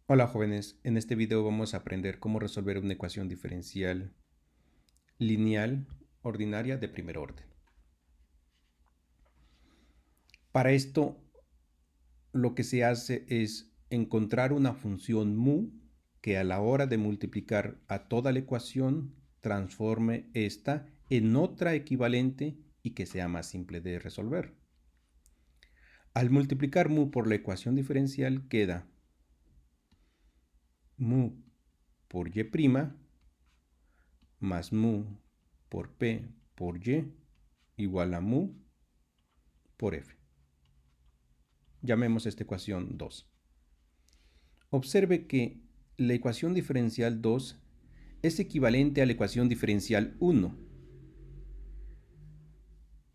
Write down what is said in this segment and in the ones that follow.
Hola jóvenes, en este video vamos a aprender cómo resolver una ecuación diferencial lineal ordinaria de primer orden. Para esto lo que se hace es encontrar una función mu que a la hora de multiplicar a toda la ecuación transforme esta en otra equivalente y que sea más simple de resolver. Al multiplicar mu por la ecuación diferencial queda mu por y' más mu por p por y igual a mu por f. Llamemos esta ecuación 2. Observe que la ecuación diferencial 2 es equivalente a la ecuación diferencial 1.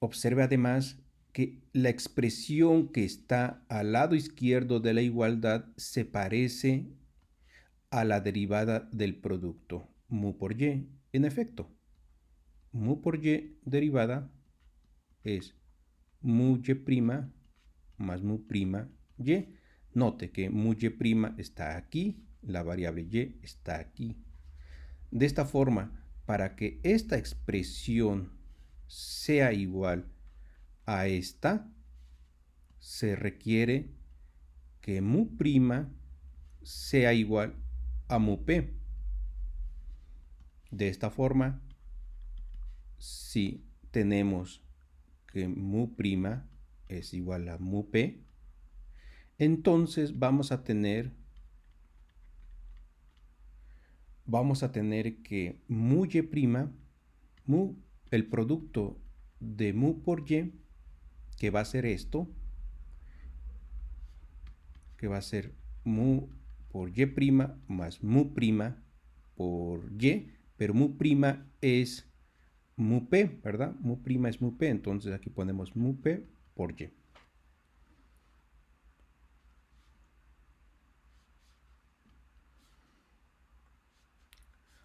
Observe además que la expresión que está al lado izquierdo de la igualdad se parece a la derivada del producto mu por y. En efecto, mu por y derivada es mu y' más mu' y. Note que mu y' está aquí, la variable y está aquí. De esta forma, para que esta expresión sea igual a esta, se requiere que mu' sea igual a mu p. De esta forma, si tenemos que mu' es igual a mu p, entonces vamos a tener que mu y', el producto de mu por y, que va a ser esto, que va a ser mu por y' más mu' por y, pero mu' es mu p, ¿verdad? Mu' es mu p, entonces aquí ponemos mu p por y.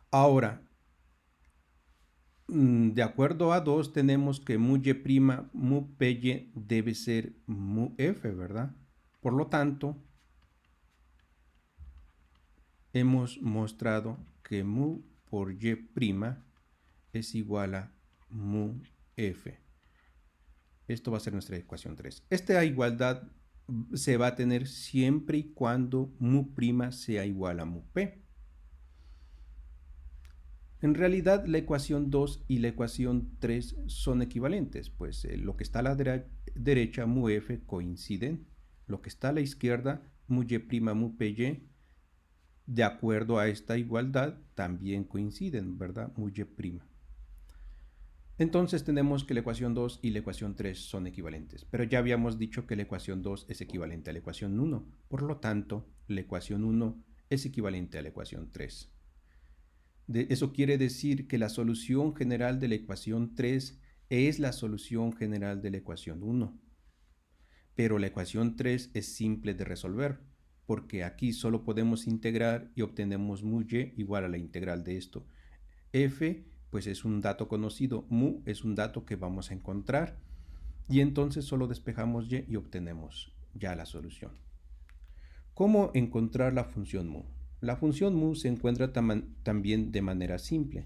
Ahora, de acuerdo a 2, tenemos que mu y', mu py debe ser mu f, ¿verdad? Por lo tanto, hemos mostrado que mu por y' es igual a mu f. Esto va a ser nuestra ecuación 3. Esta igualdad se va a tener siempre y cuando mu' sea igual a mu p. En realidad, la ecuación 2 y la ecuación 3 son equivalentes, pues lo que está a la derecha, mu f, coinciden. Lo que está a la izquierda, mu y', mu py, de acuerdo a esta igualdad, también coinciden, ¿verdad? Mu y'. Entonces tenemos que la ecuación 2 y la ecuación 3 son equivalentes, pero ya habíamos dicho que la ecuación 2 es equivalente a la ecuación 1, por lo tanto, la ecuación 1 es equivalente a la ecuación 3. Eso quiere decir que la solución general de la ecuación 3 es la solución general de la ecuación 1. Pero la ecuación 3 es simple de resolver, porque aquí solo podemos integrar y obtenemos mu y igual a la integral de esto. F, pues es un dato conocido, mu es un dato que vamos a encontrar, y entonces solo despejamos y obtenemos ya la solución. ¿Cómo encontrar la función mu? La función mu se encuentra también de manera simple,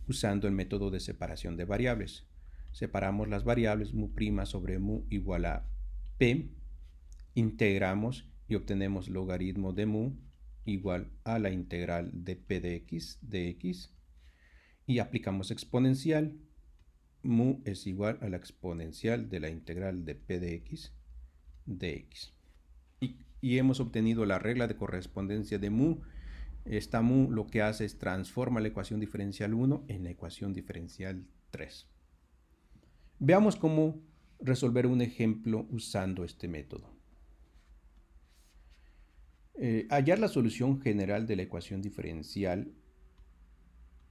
usando el método de separación de variables. Separamos las variables mu' sobre mu igual a p, integramos y obtenemos logaritmo de mu igual a la integral de p de x, y aplicamos exponencial. Mu es igual a la exponencial de la integral de p de x dx. Y hemos obtenido la regla de correspondencia de mu. Esta mu lo que hace es transforma la ecuación diferencial 1 en la ecuación diferencial 3. Veamos cómo resolver un ejemplo usando este método. Hallar la solución general de la ecuación diferencial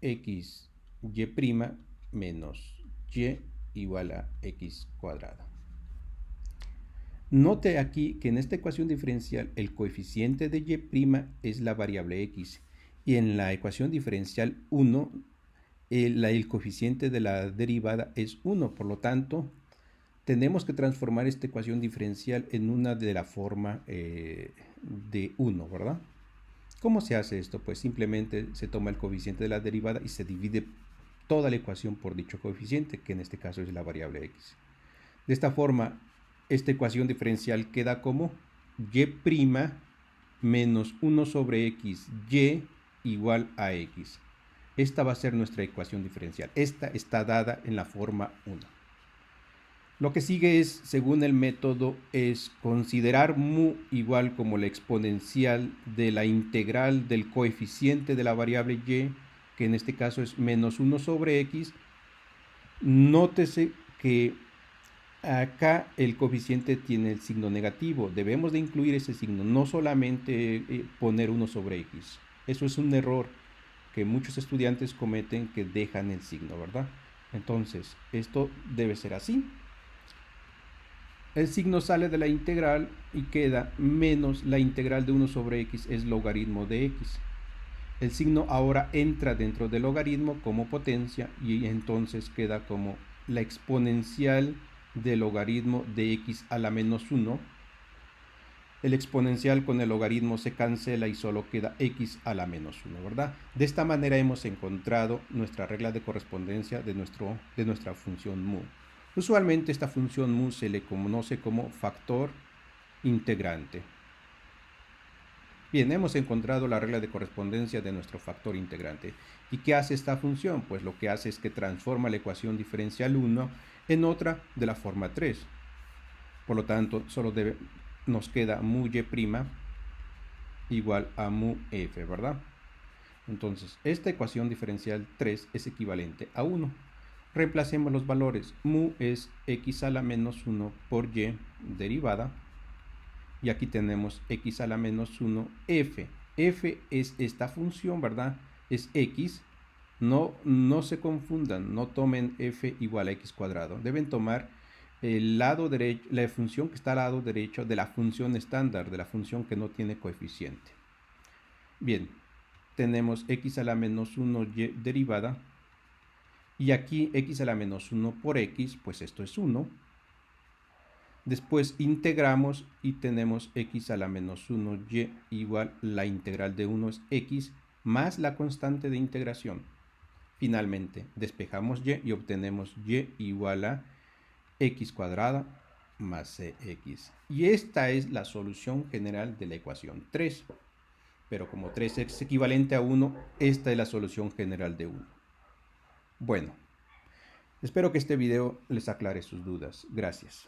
x y' menos y igual a x cuadrada. Note aquí que en esta ecuación diferencial el coeficiente de y' es la variable x, y en la ecuación diferencial 1 el coeficiente de la derivada es 1, por lo tanto tenemos que transformar esta ecuación diferencial en una de la forma de 1, ¿verdad? ¿Cómo se hace esto? Pues simplemente se toma el coeficiente de la derivada y se divide toda la ecuación por dicho coeficiente, que en este caso es la variable x. De esta forma, esta ecuación diferencial queda como y' menos 1 sobre x, y igual a x. Esta va a ser nuestra ecuación diferencial. Esta está dada en la forma 1. Lo que sigue es, según el método, es considerar mu igual como la exponencial de la integral del coeficiente de la variable y, que en este caso es menos 1 sobre x. Nótese que acá el coeficiente tiene el signo negativo. Debemos de incluir ese signo, no solamente poner 1 sobre x. Eso es un error que muchos estudiantes cometen, que dejan el signo, ¿verdad? Entonces, esto debe ser así. El signo sale de la integral y queda menos la integral de 1 sobre x es logaritmo de x. El signo ahora entra dentro del logaritmo como potencia y entonces queda como la exponencial del logaritmo de x a la menos 1. El exponencial con el logaritmo se cancela y solo queda x a la menos 1, ¿verdad? De esta manera hemos encontrado nuestra regla de correspondencia de nuestra función mu. Usualmente esta función mu se le conoce como factor integrante. Bien, hemos encontrado la regla de correspondencia de nuestro factor integrante. ¿Y qué hace esta función? Pues lo que hace es que transforma la ecuación diferencial 1 en otra de la forma 3. Por lo tanto, nos queda mu y' igual a mu f, ¿verdad? Entonces, esta ecuación diferencial 3 es equivalente a 1. Reemplacemos los valores. Mu es x a la menos 1 por y derivada. Y aquí tenemos x a la menos 1 f. F es esta función, ¿verdad? Es x. No se confundan, no tomen f igual a x cuadrado. Deben tomar el lado derecho, la función que está al lado derecho de la función estándar, de la función que no tiene coeficiente. Bien, tenemos x a la menos 1 y derivada. Y aquí x a la menos 1 por x, pues esto es 1. Después integramos y tenemos x a la menos 1 y igual, la integral de 1 es x más la constante de integración. Finalmente, despejamos y obtenemos y igual a x cuadrada más cx. Y esta es la solución general de la ecuación 3. Pero como 3 es equivalente a 1, esta es la solución general de 1. Bueno, espero que este video les aclare sus dudas. Gracias.